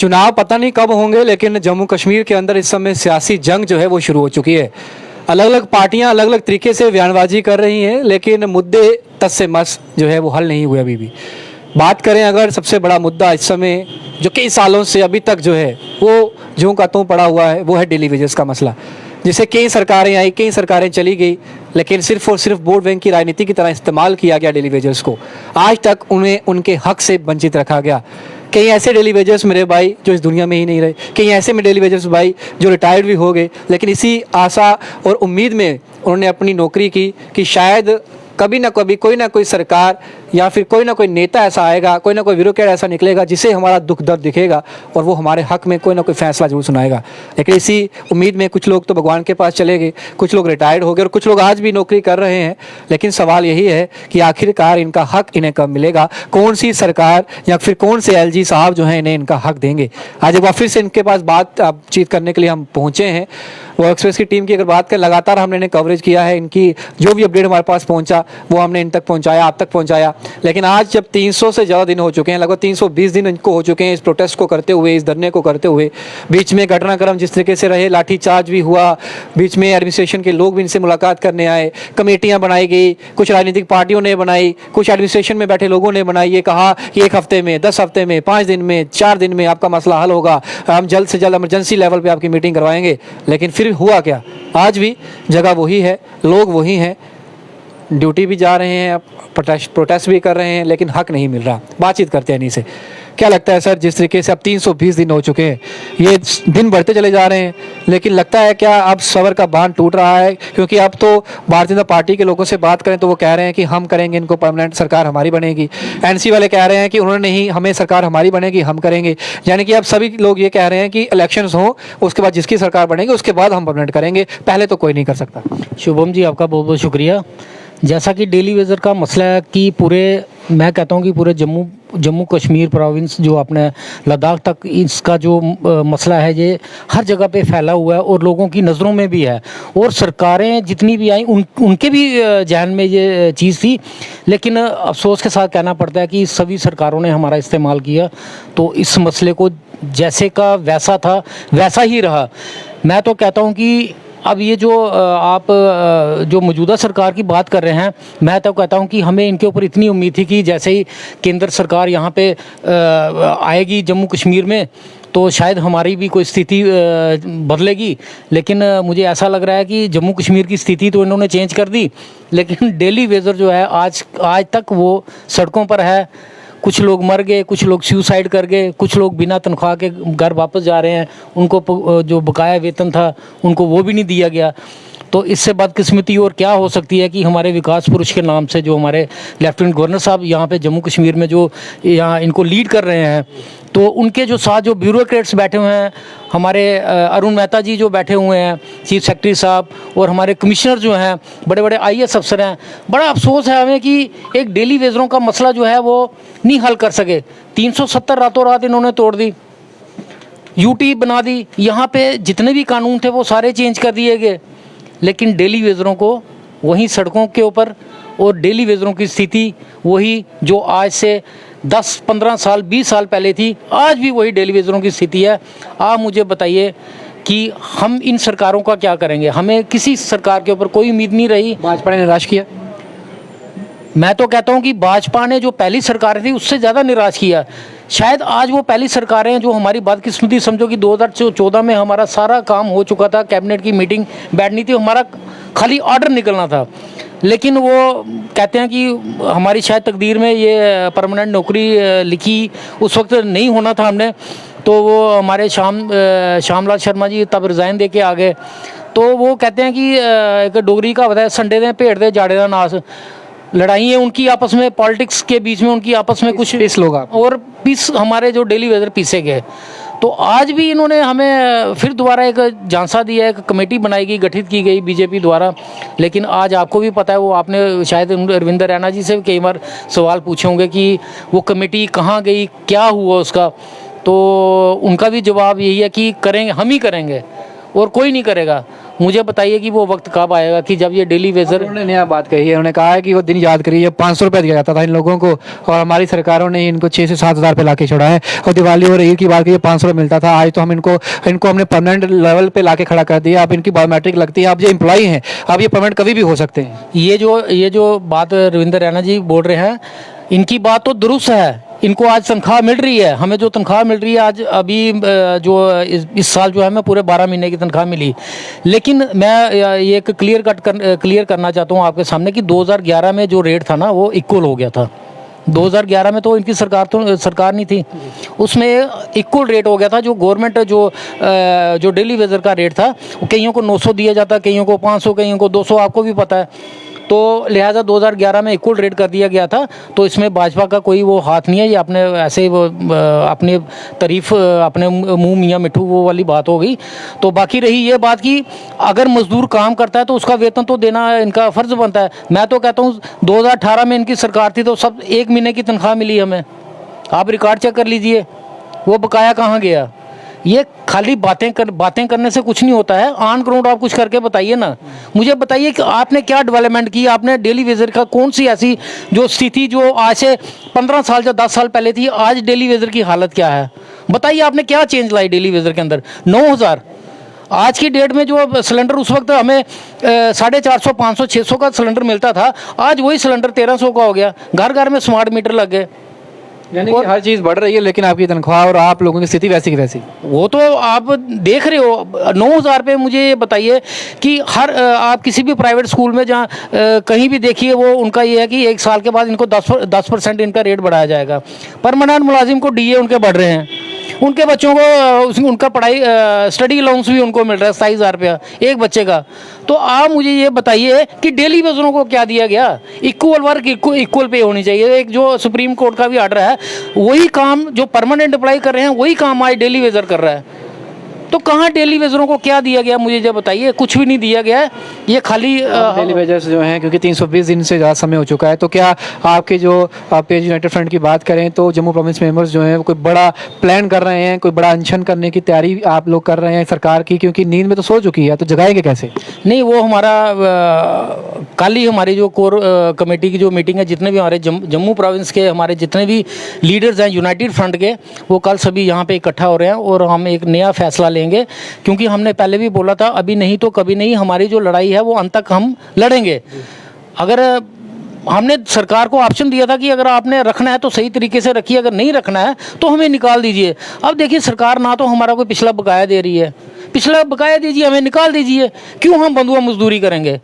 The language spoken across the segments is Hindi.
चुनाव पता नहीं कब होंगे, लेकिन जम्मू कश्मीर के अंदर इस समय सियासी जंग जो है वो शुरू हो चुकी है। अलग अलग पार्टियां अलग अलग तरीके से बयानबाजी कर रही हैं, लेकिन मुद्दे तस से मस जो है वो हल नहीं हुए अभी भी। बात करें अगर सबसे बड़ा मुद्दा इस समय जो कई सालों से अभी तक जो है वो ज्यों का त्यों पड़ा हुआ है, वो है डेली वेजेस का मसला, जिसे कई सरकारें आई, कई सरकारें चली गई, लेकिन सिर्फ और सिर्फ वोट बैंक की राजनीति की तरह इस्तेमाल किया गया डेली वेजर्स को। आज तक उन्हें उनके हक से वंचित रखा गया। कई ऐसे डेली वेजर्स मेरे भाई जो इस दुनिया में ही नहीं रहे, कई ऐसे में डेली वेजर्स भाई जो रिटायर्ड भी हो गए, लेकिन इसी आशा और उम्मीद में उन्होंने अपनी नौकरी की कि शायद कभी ना कभी कोई ना कोई सरकार या फिर कोई ना कोई नेता ऐसा आएगा, कोई ना कोई ब्यूरोक्रेट ऐसा निकलेगा जिसे हमारा दुख दर्द दिखेगा और वो हमारे हक में कोई ना कोई फैसला जरूर सुनाएगा। लेकिन इसी उम्मीद में कुछ लोग तो भगवान के पास चले गए, कुछ लोग रिटायर्ड हो गए और कुछ लोग आज भी नौकरी कर रहे हैं। लेकिन सवाल यही है कि आखिरकार इनका हक इन्हें कब मिलेगा, कौन सी सरकार या फिर कौन से एलजी साहब जो हैं इन्हें इनका हक देंगे। आज एक बार फिर से इनके पास बातचीत करने के लिए हम पहुँचे हैं। वो एक्सप्रेस की टीम की अगर बात करें, लगातार हमने इन्हें कवरेज किया है, इनकी जो भी अपडेट हमारे पास पहुंचा वो हमने इन तक पहुंचाया, आप तक पहुंचाया। लेकिन आज जब 300 से ज़्यादा दिन हो चुके हैं, लगभग 320 दिन इनको हो चुके हैं इस प्रोटेस्ट को करते हुए, इस धरने को करते हुए, बीच में घटनाक्रम जिस तरीके से रहे, लाठीचार्ज भी हुआ, बीच में एडमिनिस्ट्रेशन के लोग भी इनसे मुलाकात करने आए, कमेटियाँ बनाई गई, कुछ राजनीतिक पार्टियों ने बनाई, कुछ एडमिनिस्ट्रेशन में बैठे लोगों ने बनाई। ये कहा कि 1 हफ्ते में, 10 हफ्ते में, 5 दिन में, 4 दिन में आपका मसला हल होगा, हम जल्द से जल्द इमरजेंसी लेवल पर आपकी मीटिंग करवाएंगे। लेकिन फिर हुआ क्या? आज भी जगह वही है, लोग वही हैं, ड्यूटी भी जा रहे हैं, प्रोटेस्ट भी कर रहे हैं, लेकिन हक नहीं मिल रहा। बातचीत करते हैं इन्हीं से। क्या लगता है सर, जिस तरीके से अब 320 दिन हो चुके हैं, ये दिन बढ़ते चले जा रहे हैं, लेकिन लगता है क्या अब सबर का बांध टूट रहा है? क्योंकि अब तो भारतीय जनता पार्टी के लोगों से बात करें तो वो कह रहे हैं कि हम करेंगे इनको परमानेंट, सरकार हमारी बनेगी। एनसी वाले कह रहे हैं कि उन्होंने नहीं, हमें सरकार हमारी बनेगी, हम करेंगे। यानी कि अब सभी लोग ये कह रहे हैं कि इलेक्शंस हो, उसके बाद जिसकी सरकार बनेगी उसके बाद हम परमानेंट करेंगे, पहले तो कोई नहीं कर सकता। शुभम जी, आपका बहुत बहुत शुक्रिया। जैसा कि डेली वेजर का मसला है कि मैं कहता हूँ कि पूरे जम्मू कश्मीर प्रोविंस जो अपने लद्दाख तक इसका जो मसला है ये हर जगह पे फैला हुआ है और लोगों की नज़रों में भी है, और सरकारें जितनी भी आई उनके भी जहन में ये चीज़ थी। लेकिन अफसोस के साथ कहना पड़ता है कि सभी सरकारों ने हमारा इस्तेमाल किया, तो इस मसले को जैसे का वैसा था वैसा ही रहा। मैं तो कहता हूँ कि अब ये जो आप जो मौजूदा सरकार की बात कर रहे हैं, मैं तो कहता हूं कि हमें इनके ऊपर इतनी उम्मीद थी कि जैसे ही केंद्र सरकार यहां पे आएगी जम्मू कश्मीर में तो शायद हमारी भी कोई स्थिति बदलेगी। लेकिन मुझे ऐसा लग रहा है कि जम्मू कश्मीर की स्थिति तो इन्होंने चेंज कर दी, लेकिन डेली वेजर जो है आज तक वो सड़कों पर है। कुछ लोग मर गए, कुछ लोग सुसाइड कर गए, कुछ लोग बिना तनख्वाह के घर वापस जा रहे हैं, उनको जो बकाया वेतन था उनको वो भी नहीं दिया गया। तो इससे बदकिस्मती और क्या हो सकती है कि हमारे विकास पुरुष के नाम से जो हमारे लेफ्टिनेंट गवर्नर साहब यहाँ पे जम्मू कश्मीर में जो यहाँ इनको लीड कर रहे हैं, तो उनके जो साथ जो ब्यूरोक्रेट्स बैठे हुए हैं, हमारे अरुण मेहता जी जो बैठे हुए हैं, चीफ सेक्रेटरी साहब, और हमारे कमिश्नर जो हैं, बड़े बड़े IAS अफसर हैं, बड़ा अफसोस है हमें कि एक डेली वेजरों का मसला जो है वो नहीं हल कर सके। 370 रातों रात इन्होंने तोड़ दी, UT बना दी, यहाँ पे जितने भी कानून थे वो सारे चेंज कर दिए गए, लेकिन डेली वेजरों को वहीं सड़कों के ऊपर, और डेली वेजरों की स्थिति वही जो आज से 10, 15 साल, 20 साल पहले थी, आज भी वही डेली वेजरों की स्थिति है। आप मुझे बताइए कि हम इन सरकारों का क्या करेंगे? हमें किसी सरकार के ऊपर कोई उम्मीद नहीं रही। भाजपा ने निराश किया। मैं तो कहता हूं कि भाजपा ने जो पहली सरकार थी उससे ज़्यादा निराश किया। शायद आज वो पहली सरकारें हैं जो हमारी बदकिस्मती समझो कि 2014 में हमारा सारा काम हो चुका था, कैबिनेट की मीटिंग बैठनी थी, हमारा खाली ऑर्डर निकलना था, लेकिन वो कहते हैं कि हमारी शायद तकदीर में ये परमानेंट नौकरी लिखी उस वक्त नहीं होना था हमने, तो वो हमारे श्यामलाल शर्मा जी तब रिज़ाइन दे के आ गए। तो वो कहते हैं कि एक डोगरी का बताया, संडे दे भेड़ दे जाड़े का नास, लड़ाई है उनकी आपस में, पॉलिटिक्स के बीच में उनकी आपस में कुछ पीस लोग और पीस हमारे जो डेली वेजर पीसे गए। तो आज भी इन्होंने हमें फिर दोबारा एक झांसा दिया, एक कमेटी बनाई गई, गठित की गई बीजेपी द्वारा, लेकिन आज आपको भी पता है, वो आपने शायद अरविंदर रैना जी से कई बार सवाल पूछे होंगे कि वो कमेटी कहाँ गई, क्या हुआ उसका, तो उनका भी जवाब यही है कि करेंगे, हम ही करेंगे और कोई नहीं करेगा। मुझे बताइए कि वो वक्त कब आएगा कि जब ये डेली वेजर। उन्होंने नया बात कही है, उन्होंने कहा है कि वो दिन याद करिए 500 रुपये दिया जाता था इन लोगों को और हमारी सरकारों ने इनको 6 से 7 हज़ार पे ला के छोड़ा है। और दिवाली और ईद की बात की 500 रुपये मिलता था, आज तो हम इनको हमने परमानेंट लेवल पे ला के खड़ा कर दिया। अब इनकी बायोमेट्रिक लगती है, अब ये एम्प्लॉई हैं, अब ये परमानेंट कभी भी हो सकते हैं। ये जो बात रविंद्र रैना जी बोल रहे हैं, इनकी बात तो दुरुस्त है। इनको आज तनख्वाह मिल रही है, हमें जो तनख्वाह मिल रही है आज अभी जो इस साल जो है हमें पूरे 12 महीने की तनख्वाह मिली। लेकिन मैं ये एक क्लियर करना चाहता हूँ आपके सामने कि 2011 में जो रेट था ना वो इक्वल हो गया था। 2011 में तो इनकी सरकार नहीं थी, उसमें इक्वल रेट हो गया था। जो गवर्नमेंट जो डेली वेजर का रेट था, कईयों को 900 दिया जाता, कईयों को 500, कईयों को 200, आपको भी पता है। तो लिहाजा 2011 में इक्वल रेट कर दिया गया था। तो इसमें भाजपा का कोई वो हाथ नहीं है, ये अपने ऐसे अपने तारीफ अपने मुंह मियाँ मिट्ठू वो वाली बात हो गई। तो बाकी रही ये बात कि अगर मजदूर काम करता है तो उसका वेतन तो देना इनका फ़र्ज़ बनता है। मैं तो कहता हूँ 2018 में इनकी सरकार थी तो सब 1 महीने की तनख्वाह मिली हमें। आप रिकॉर्ड चेक कर लीजिए, वो बकाया कहाँ गया। ये खाली बातें करने से कुछ नहीं होता है। ऑन ग्राउंड आप कुछ करके बताइए ना। मुझे बताइए कि आपने क्या डेवलपमेंट की, आपने डेली वेजर का कौन सी ऐसी जो स्थिति जो आज से 15 साल या 10 साल पहले थी, आज डेली वेजर की हालत क्या है बताइए। आपने क्या चेंज लाई डेली वेजर के अंदर। 9,000 आज की डेट में जो सिलेंडर उस वक्त हमें 450, 500, 600 का सिलेंडर मिलता था, आज वही सिलेंडर 1300 का हो गया। घर घर में स्मार्ट मीटर लग गए, यानी कि हर चीज़ बढ़ रही है लेकिन आपकी तनख्वाह और आप लोगों की स्थिति वैसी की वैसी। वो तो आप देख रहे हो। 9,000 पे मुझे ये बताइए कि हर आप किसी भी प्राइवेट स्कूल में जहाँ कहीं भी देखिए, वो उनका ये है कि 1 साल के बाद इनको 10% इनका रेट बढ़ाया जाएगा। परमानेंट मुलाजिम को डीए उनके बढ़ रहे हैं, उनके बच्चों को उनका पढ़ाई स्टडी अलाउंस भी उनको मिल रहा है 27,000 रुपया एक बच्चे का। तो आप मुझे ये बताइए कि डेली वेजरों को क्या दिया गया। इक्वल वर्क इक्वल पे होनी चाहिए। एक जो सुप्रीम कोर्ट का भी ऑर्डर है, वही काम जो परमानेंट अप्लाई कर रहे हैं वही काम आज डेली वेजर कर रहा है। तो कहाँ डेली वेजरों को क्या दिया गया मुझे जब बताइए। कुछ भी नहीं दिया गया है, ये खाली डेली वेजर्स जो हैं, क्योंकि 320 दिन से ज़्यादा समय हो चुका है, तो क्या आपके जो पेज यूनाइटेड फ्रंट की बात करें तो जम्मू प्रोविंस मेंबर्स जो हैं वो कोई बड़ा प्लान कर रहे हैं, कोई बड़ा अनशन करने की तैयारी आप लोग कर रहे हैं सरकार की, क्योंकि नींद में तो सो चुकी है, तो जगाएंगे कैसे? नहीं, वो हमारा कल ही हमारी जो कोर कमेटी की जो मीटिंग है, जितने भी हमारे जम्मू प्रोविंस के हमारे जितने भी लीडर्स हैं यूनाइटेड फ्रंट के, वो कल सभी यहाँ पे इकट्ठा हो रहे हैं और हम एक नया फैसला लेंगे। क्योंकि हमने पहले भी बोला था, अभी नहीं तो कभी नहीं, हमारी जो लड़ाई है वो अंत तक हम लड़ेंगे। अगर हमने सरकार को ऑप्शन दिया था कि अगर आपने रखना है तो सही तरीके से रखिए, अगर नहीं रखना है तो हमें निकाल दीजिए। अब देखिए सरकार ना तो हमारा कोई पिछला बकाया दे रही है, पिछला बकाया दीजिए, हमें निकाल दीजिए। क्यों हम बंधुआ मजदूरी करेंगे?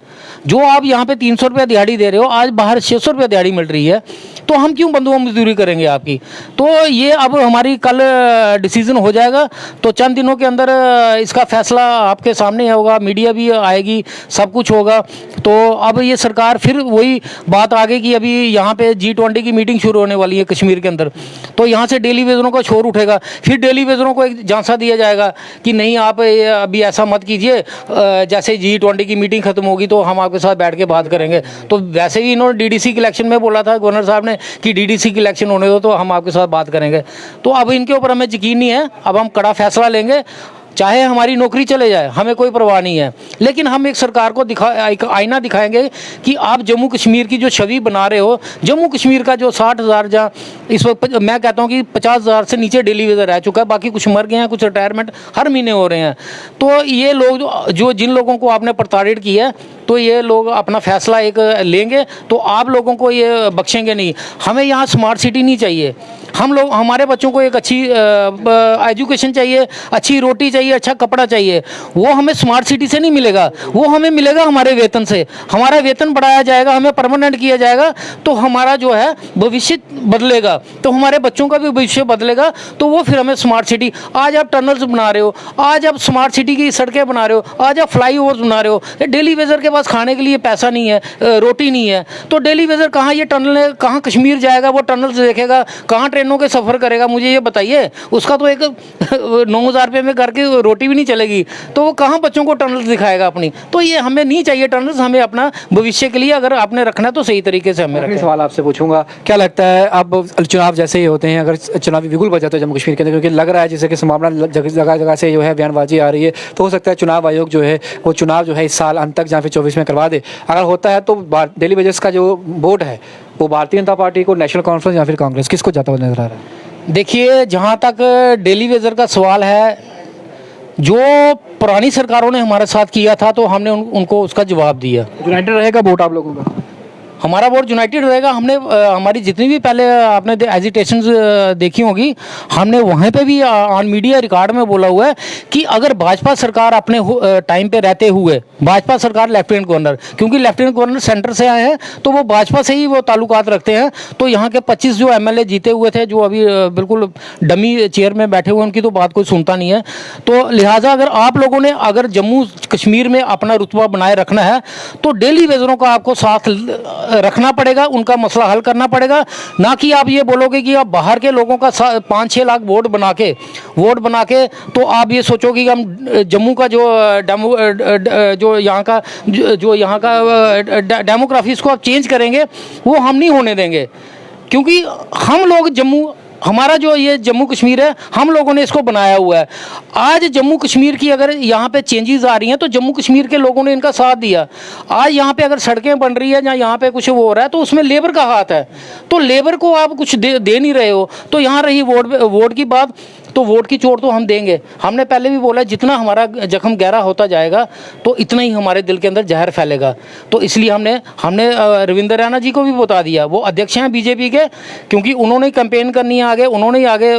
जो आप यहाँ पे 300 रुपया दिहाड़ी दे रहे हो, आज बाहर 600 रुपया दिहाड़ी मिल रही है, तो हम क्यों बंधुआ मजदूरी करेंगे आपकी? तो ये अब हमारी कल डिसीजन हो जाएगा, तो चंद दिनों के अंदर इसका फैसला आपके सामने होगा, मीडिया भी आएगी, सब कुछ होगा। तो अब ये सरकार फिर वही बात आ गई कि अभी यहाँ पे G20 की मीटिंग शुरू होने वाली है कश्मीर के अंदर, तो यहाँ से डेली वेजरों का शोर उठेगा। फिर डेली वेजरों को एक झांसा दिया जाएगा कि नहीं आप अभी ऐसा मत कीजिए, जैसे G20 की मीटिंग खत्म होगी तो हम आपके साथ बैठ के बात करेंगे। तो वैसे ही इन्होंने DDC के इलेक्शन में बोला था गवर्नर साहब ने कि DDC की इलेक्शन होने दो तो हम आपके साथ बात करेंगे। तो अब इनके ऊपर हमें यकीन नहीं है, अब हम कड़ा फैसला लेंगे। चाहे हमारी नौकरी चले जाए, हमें कोई परवाह नहीं है, लेकिन हम एक सरकार को एक आईना दिखाएंगे कि आप जम्मू कश्मीर की जो छवि बना रहे हो, जम्मू कश्मीर का जो 60,000 जहाँ इस वक्त मैं कहता हूँ कि 50,000 से नीचे डेली वेजर रह चुका है, बाकी कुछ मर गए हैं, कुछ रिटायरमेंट हर महीने हो रहे हैं। तो ये लोग जो जिन लोगों को आपने प्रताड़ित किया है, तो ये लोग अपना फैसला एक लेंगे, तो आप लोगों को ये बख्शेंगे नहीं। हमें यहाँ स्मार्ट सिटी नहीं चाहिए, हम लोग हमारे बच्चों को एक अच्छी एजुकेशन चाहिए, अच्छी रोटी चाहिए, अच्छा कपड़ा चाहिए। वो हमें स्मार्ट सिटी से नहीं मिलेगा, वो हमें मिलेगा हमारे वेतन से। हमारा वेतन बढ़ाया जाएगा, हमें परमानेंट किया जाएगा, तो हमारा जो है भविष्य बदलेगा, तो हमारे बच्चों का भी भविष्य बदलेगा। तो वो फिर हमें स्मार्ट सिटी, आज आप टनल्स बना रहे हो, आज आप स्मार्ट सिटी की सड़कें बना रहे हो, आज आप फ्लाई ओवर्स बना रहे हो, डेली वेजर के पास खाने के लिए पैसा नहीं है, रोटी नहीं है, तो डेली वेजर कहाँ ये टनल है, कहाँ कश्मीर जाएगा, वो टनल से देखेगा, कहाँ ट्रेनों के सफ़र करेगा, मुझे ये बताइए। उसका तो एक 9,000 रुपये में घर की रोटी भी नहीं चलेगी, तो वो कहाँ बच्चों को टनल दिखाएगा अपनी। तो ये हमें नहीं चाहिए टनल्स, हमें अपना भविष्य के लिए अगर आपने रखना है तो सही तरीके से हमें रखें। सवाल आपसे पूछूंगा, क्या लगता है अब चुनाव जैसे ही होते हैं, अगर चुनावी बिगुल बच जाता है जम्मू कश्मीर के अंदर, क्योंकि लग रहा है जैसे कि संभावना जगह जगह से जो है बयानबाजी आ रही है, तो हो सकता है चुनाव आयोग जो है वो चुनाव जो है इस साल अंत तक या फिर 24 में करवा दे। अगर होता है तो डेली वेजेस का जो वोट है वो भारतीय जनता पार्टी को, नेशनल कॉन्फ्रेंस या फिर कांग्रेस, किसको जाता हुआ नजर आ रहा है? देखिए, जहाँ तक डेली वेजर का सवाल है, जो पुरानी सरकारों ने हमारे साथ किया था तो हमने उनको उसका जवाब दिया। यूनाइटेड रहेगा वोट आप लोगों का? हमारा वोट यूनाइटेड रहेगा। हमने हमारी जितनी भी पहले आपने एजिटेशंस देखी होगी, हमने वहाँ पे भी ऑन मीडिया रिकॉर्ड में बोला हुआ है कि अगर भाजपा सरकार अपने टाइम पे रहते हुए, भाजपा सरकार लेफ्टिनेंट गवर्नर, क्योंकि लेफ्टिनेंट गवर्नर सेंटर से आए हैं तो वो भाजपा से ही वो ताल्लुकात रखते हैं, तो यहाँ के 25 जो एमएलए जीते हुए थे, जो अभी बिल्कुल डमी चेयर में बैठे हुए, उनकी तो बात कोई सुनता नहीं है। तो लिहाजा अगर आप लोगों ने अगर जम्मू कश्मीर में अपना रुतबा बनाए रखना है तो डेली वेजरों का आपको साथ रखना पड़ेगा, उनका मसला हल करना पड़ेगा। ना कि आप ये बोलोगे कि आप बाहर के लोगों का 5-6 लाख वोट बना के तो आप ये सोचोगे कि हम जम्मू का जो यहाँ का डेमोग्राफी इसको आप चेंज करेंगे, वो हम नहीं होने देंगे। क्योंकि हम लोग हमारा जो ये जम्मू कश्मीर है, हम लोगों ने इसको बनाया हुआ है। आज जम्मू कश्मीर की अगर यहाँ पे चेंजेस आ रही हैं तो जम्मू कश्मीर के लोगों ने इनका साथ दिया। आज यहाँ पे अगर सड़कें बन रही है या यहाँ पे कुछ हो रहा है तो उसमें लेबर का हाथ है, तो लेबर को आप कुछ दे नहीं रहे हो। तो यहाँ रही वोट की बात, तो वोट की चोट तो हम देंगे। हमने पहले भी बोला, जितना हमारा जख्म गहरा होता जाएगा तो इतना ही हमारे दिल के अंदर जहर फैलेगा। तो इसलिए हमने रविंद्र रैना जी को भी बता दिया, वो अध्यक्ष हैं बीजेपी के, क्योंकि उन्होंने कैंपेन करनी है आगे, उन्होंने ही आगे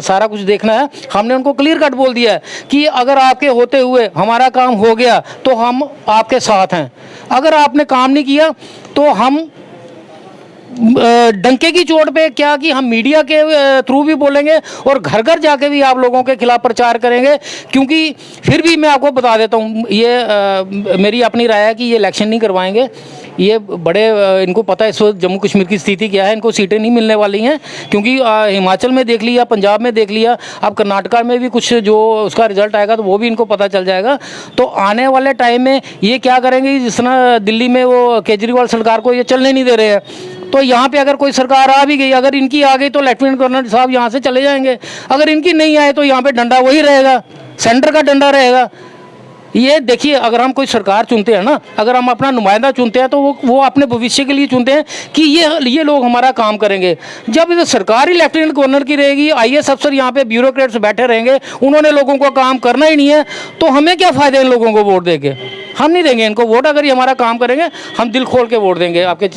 सारा कुछ देखना है। हमने उनको क्लियर कट बोल दिया है कि अगर आपके होते हुए हमारा काम हो गया तो हम आपके साथ हैं, अगर आपने काम नहीं किया तो हम डंके की चोट पे क्या कि हम मीडिया के थ्रू भी बोलेंगे और घर घर जाके भी आप लोगों के खिलाफ प्रचार करेंगे। क्योंकि फिर भी मैं आपको बता देता हूँ, ये मेरी अपनी राय है कि ये इलेक्शन नहीं करवाएंगे। ये इनको पता है इस वक्त जम्मू कश्मीर की स्थिति क्या है, इनको सीटें नहीं मिलने वाली हैं। क्योंकि हिमाचल में देख लिया, पंजाब में देख लिया, अब कर्नाटका में भी कुछ जो उसका रिजल्ट आएगा तो वो भी इनको पता चल जाएगा। तो आने वाले टाइम में ये क्या करेंगे, जिस तरह दिल्ली में वो केजरीवाल सरकार को ये चलने नहीं दे रहे हैं, तो यहाँ पे अगर कोई सरकार आ भी गई, अगर इनकी आ गई तो लेफ्टिनेंट गवर्नर साहब यहाँ से चले जाएंगे। अगर इनकी नहीं आए तो यहाँ पे डंडा वही रहेगा, सेंटर का डंडा रहेगा। ये देखिए, अगर हम कोई सरकार चुनते हैं ना, अगर हम अपना नुमाइंदा चुनते हैं तो वो अपने भविष्य के लिए चुनते हैं कि ये लोग हमारा काम करेंगे। जब ये सरकार ही लेफ्टिनेंट गवर्नर की रहेगी, आईएएस अफसर यहाँ पे ब्यूरोक्रेट्स बैठे रहेंगे, उन्होंने लोगों को काम करना ही नहीं है, तो हमें क्या फ़ायदा इन लोगों को वोट देके? हम नहीं देंगे इनको वोट। अगर ये हमारा काम करेंगे हम दिल खोल के वोट देंगे। आपके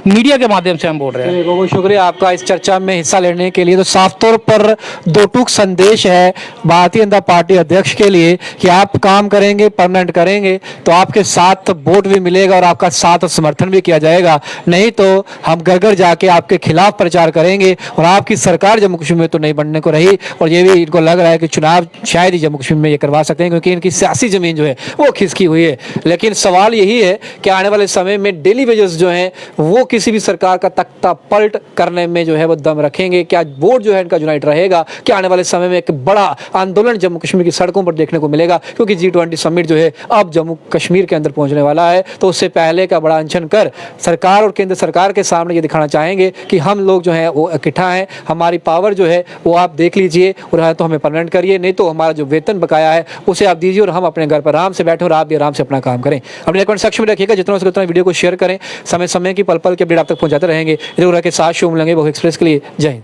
मीडिया के माध्यम से हम बोल रहे हैं। बहुत बहुत शुक्रिया आपका इस चर्चा में हिस्सा लेने के लिए। तो साफ तौर पर दो टूक संदेश है भारतीय जनता पार्टी अध्यक्ष के लिए कि आप काम करेंगे, परमानेंट करेंगे तो आपके साथ वोट भी मिलेगा और आपका साथ और समर्थन भी किया जाएगा। नहीं तो हम घर घर जाके आपके खिलाफ प्रचार करेंगे और आपकी सरकार जम्मू कश्मीर में तो नहीं बनने को रही। और ये भी इनको लग रहा है कि चुनाव शायद ही जम्मू कश्मीर में ये करवा सकते हैं, क्योंकि इनकी सियासी जमीन जो है वो खिसकी हुई है। लेकिन सवाल यही है कि आने वाले समय में डेली वेजेस जो हैं वो किसी भी सरकार का तख्ता पलट करने में जो है वो दम रखेंगे। क्या वोट जो है इनका यूनाइट रहेगा? क्या आने वाले समय में एक बड़ा आंदोलन जम्मू कश्मीर की सड़कों पर देखने को मिलेगा? क्योंकि G20 समिट जो है अब जम्मू कश्मीर के अंदर पहुंचने वाला है, तो उससे पहले का बड़ा अनशन कर सरकार और केंद्र सरकार के सामने ये दिखाना चाहेंगे कि हम लोग जो है वो इकट्ठा हैं, हमारी पावर जो है वो आप देख लीजिए और है तो हमें परमानेंट करिए, नहीं तो हमारा जो वेतन बकाया है उसे आप दीजिए और हम अपने घर पर आराम से बैठे और आप भी आराम से अपना काम करें। अपने कमेंट सेक्शन में रखिएगा, जितना हो सके उतना वीडियो को शेयर करें। समय समय की पल पल के अपडेट आप तक पहुंचाते रहेंगे। इधर के साथ शो मिलेंगे बहु एक्सप्रेस के लिए। जय हिंद।